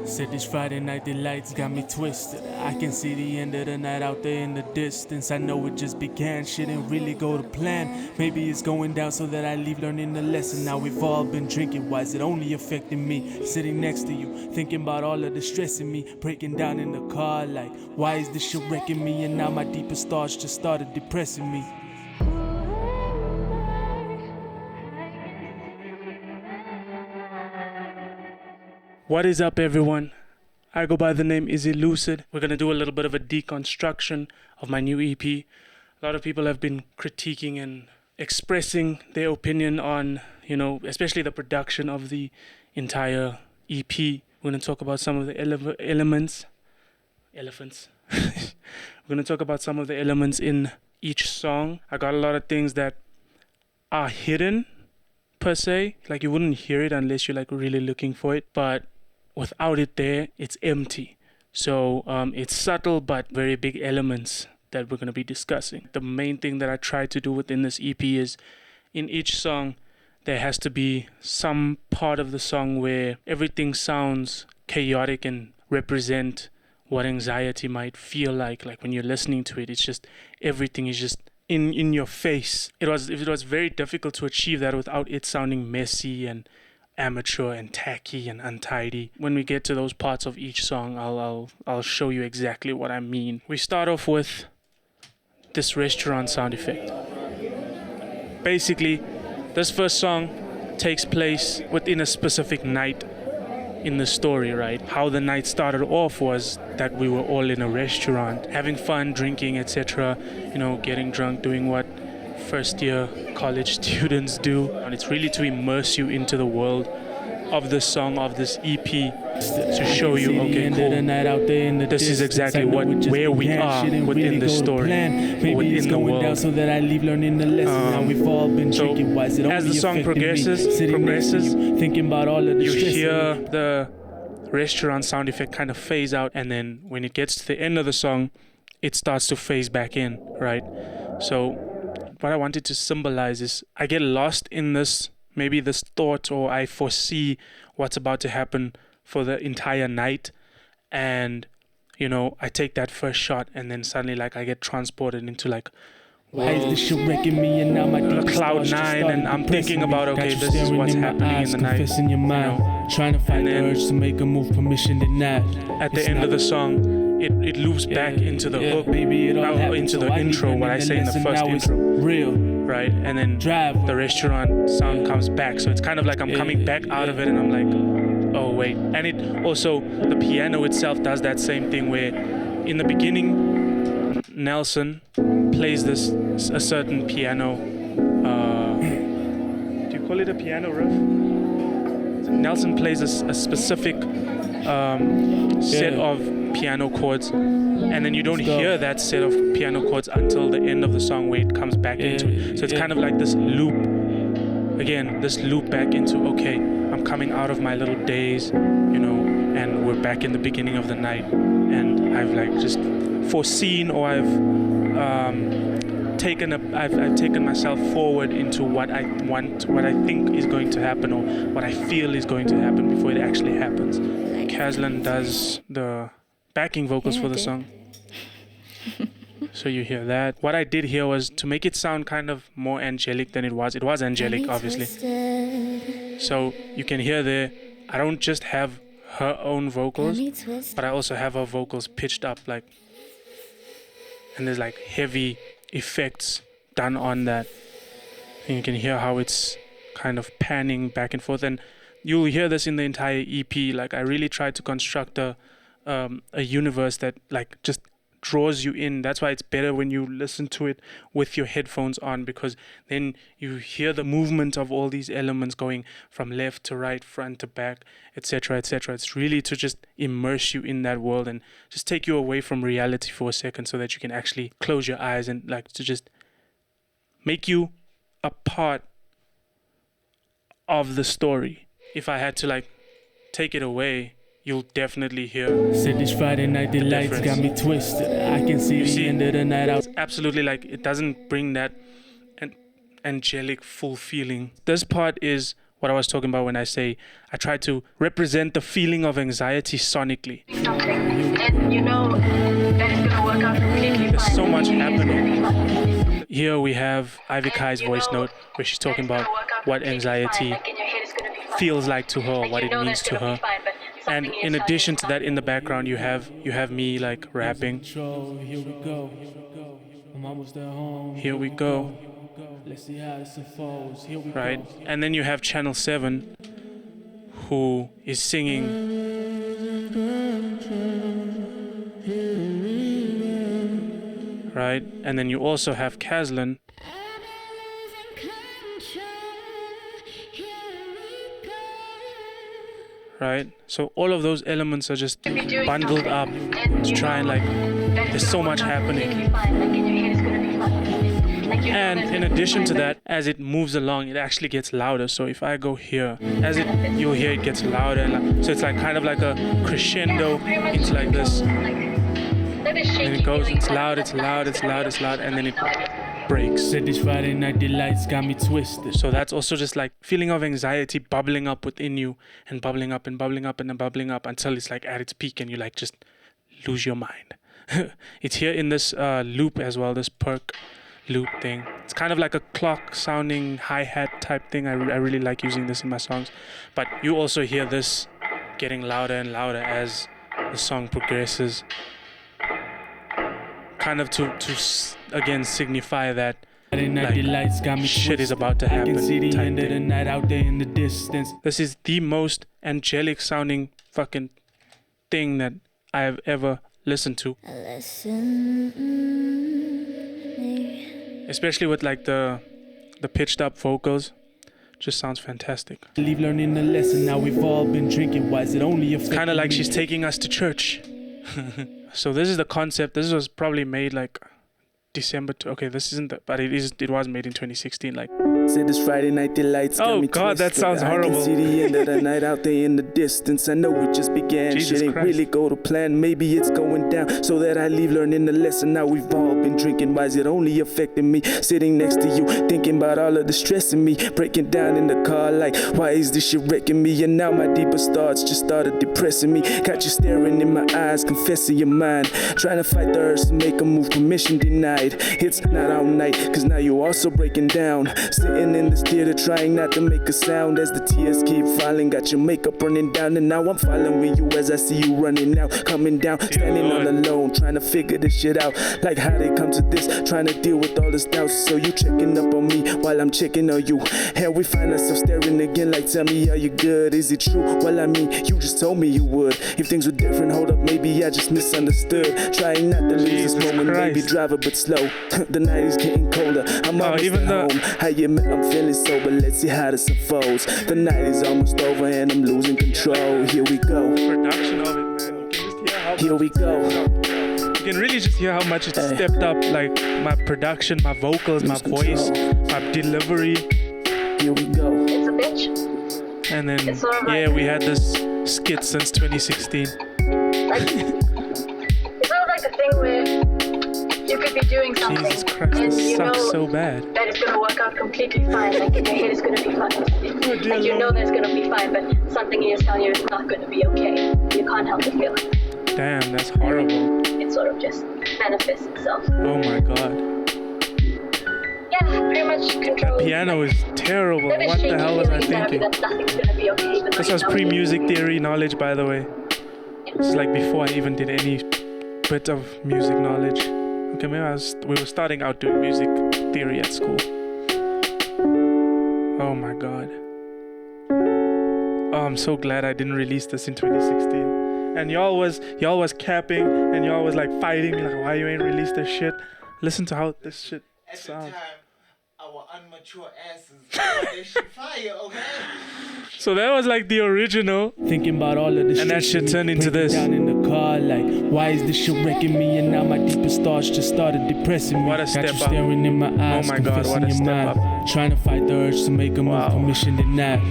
Said this Friday night, the lights got me twisted. I can see the end of the night out there in the distance. I know it just began, shit didn't really go to plan. Maybe it's going down so that I leave learning the lesson. Now we've all been drinking, why is it only affecting me? Sitting next to you, thinking about all of the stress in me. Breaking down in the car like, why is this shit wrecking me? And now my deepest thoughts just started depressing me. What is up, everyone? I go by the name Izzy Lucid. We're going to do a little bit of a deconstruction of my new EP. A lot of people have been critiquing and expressing their opinion on, especially the production of the entire EP. We're going to talk about some of the elephants. We're going to talk about some of the elements in each song. I got a lot of things that are hidden, per se. Like, you wouldn't hear it unless you're like really looking for it. But without it there, it's empty. So it's subtle but very big elements that we're going to be discussing. The main thing that I try to do within this EP is in each song, there has to be some part of the song where everything sounds chaotic and represent what anxiety might feel like when you're listening to it. It's just, everything is just in your face. It was very difficult to achieve that without it sounding messy and amateur and tacky and untidy. When we get to those parts of each song, I'll show you exactly what I mean. We start off with this restaurant sound effect. Basically, this first song takes place within a specific night in the story, right? How the night started off was that we were all in a restaurant, having fun, drinking, etc., getting drunk, doing what first year college students do. And it's really to immerse you into the world of this song, of this EP, to show you, okay, cool, this is exactly where we are within the story, within the world. So that I leave learning the lesson. Now we've all been drinking. Why is it as the song progresses, thinking about all of the you hear the restaurant sound effect kind of phase out, and then when it gets to the end of the song, it starts to phase back in, right? So what I wanted to symbolize is I get lost in this thought, or I foresee what's about to happen for the entire night, and I take that first shot, and then suddenly I get transported into why is this shit wrecking me? And now my cloud nine, and I'm thinking about, okay, this is what's happening in the night. In your mind, trying to find the urge to make a move, permission denied. At the end of the song, it loops back into the hook, into the intro, what I say in the first intro. Real. Right, and then the restaurant sound comes back. So it's kind of like I'm coming back out of it, and I'm like, oh wait. And it also, the piano itself does that same thing where in the beginning, Nelson plays a certain piano, do you call it a piano riff? Nelson plays a specific set of piano chords, and then you don't hear that set of piano chords until the end of the song where it comes back into it. So it's kind of like this loop, again, this loop back into, okay, I'm coming out of my little days, and we're back in the beginning of the night, and I've just foreseen, or I've taken myself forward into what I want, what I think is going to happen, or what I feel is going to happen before it actually happens. Kaslan does the backing vocals for the song. So you hear that. What I did here was to make it sound kind of more angelic than it was. It was angelic, obviously. So you can hear there, I don't just have her own vocals, but I also have her vocals pitched up, and there's heavy effects done on that. And you can hear how it's kind of panning back and forth, and you'll hear this in the entire EP. I really tried to construct a universe that just draws you in. That's why it's better when you listen to it with your headphones on, because then you hear the movement of all these elements going from left to right, front to back, etc., etc. It's really to just immerse you in that world and just take you away from reality for a second, so that you can actually close your eyes and to just make you a part of the story. If I had to take it away, you'll definitely hear. Said this Friday night, the lights got me twisted. I can see the end of the night out. Absolutely, it doesn't bring that angelic full feeling. This part is what I was talking about when I say I try to represent the feeling of anxiety sonically. Something, and you know that it's gonna work out completely There's fine. so much happening. Fine. Here we have Ivy Kai's voice note where she's talking about what anxiety feels like to her, what it means to her. And in addition to that, in the background, you have me like rapping. Here we go. I'm almost at home. Here we go. Let's see how this unfolds. Here we Right? go. And then you have Channel 7 who is singing. Right? And then you also have Kazlan. Right? So all of those elements are just bundled up to try and like, there's so much happening. And in addition to that, as it moves along, it actually gets louder. So if I go here, you'll hear it gets louder. And so it's like kind of like a crescendo into like this. And it goes, it's loud, it's loud, it's loud, it's loud, and then it breaks. Said this Friday night delights got me twisted. So that's also just like feeling of anxiety bubbling up within you and bubbling up and bubbling up and then bubbling up until it's like at its peak and you like just lose your mind. It's here in this loop as well, this perk loop thing. It's kind of like a clock sounding hi-hat type thing. I really like using this in my songs. But you also hear this getting louder and louder as the song progresses. Kind of to again signify that like, shit is about to happen. I can see the end of the night out there in the distance. This is the most angelic sounding fucking thing that I have ever listened to. Especially with like the pitched up vocals. Just sounds fantastic. Leave learning the lesson, now we've all been drinking. Why is it only a kind of like she's taking us to church. So this is the concept. This was probably made like December. Okay, this isn't that, but it was made in 2016. Like. Said this Friday night delights got me God, that twisted. sounds horrible. I can see the end of the night out there in the distance. I know it just began. Jesus Shit ain't Christ. really go to plan. Maybe it's going down so that I leave learning the lesson. Now we've all been drinking. Why is it only affecting me? Sitting next to you, thinking about all of the stress in me. Breaking down in the car like, why is this shit wrecking me? And now my deepest thoughts just started depressing me. Got you staring in my eyes, confessing your mind. Trying to fight the urge to make a move, permission denied. It's not all night, cause now you're also breaking down. Sitting in this theater trying not to make a sound as the tears keep falling. Got your makeup running down and now I'm following you as I see you running out, coming down, standing all alone, trying to figure this shit out. Like how they come to this, trying to deal with all this doubt. So you checking up on me while I'm checking on you. And we find ourselves staring again like, tell me, are you good? Is it true? Well, I mean, you just told me you would. If things were different, hold up, maybe I just misunderstood. Trying not to lose this moment, maybe drive a bit slow. The night is getting colder, I'm almost even at home. How you met, I'm feeling sober, let's see how this unfolds. The night is almost over and I'm losing control. Here we go. Production of it, man. You can just hear how Here we go. You can really just hear how much it's stepped up, like my production, my vocals, my voice, my delivery. Here we go. It's a bitch. And then, It's sort of like- we had this skit since 2016. Like, it's sort of like a thing where you could be doing something Jesus Christ, and this you sucks know so bad. that it's gonna work out completely fine. Like in your head, it's gonna be fine. dear Like you know that it's gonna be fine, but something in you is telling you it's not gonna be okay. You can't help but feel it. Damn, that's horrible. It sort of just manifests itself. Oh my god. Yeah, pretty much control. Piano is terrible. What the hell was I thinking? That nothing's gonna be okay. But This was pre-music theory knowledge, by the way. It's like before I even did any bit of music knowledge. Okay, we were starting out doing music theory at school. Oh my god. Oh, I'm so glad I didn't release this in 2016. And y'all was capping and y'all was like fighting me like, why you ain't released this shit? Listen to how this shit At the sounds. time, our unmature asses, they should fire, okay? So that was like the original. Thinking about all of this And that shit turned into this. Down in the car like, why is this shit wrecking me? And now my deepest thoughts just started depressing me. What a Got step you up. staring in my eyes, Oh my God, what a confessing your step mind. Trying to fight the urge to make a move, Wow. permission denied.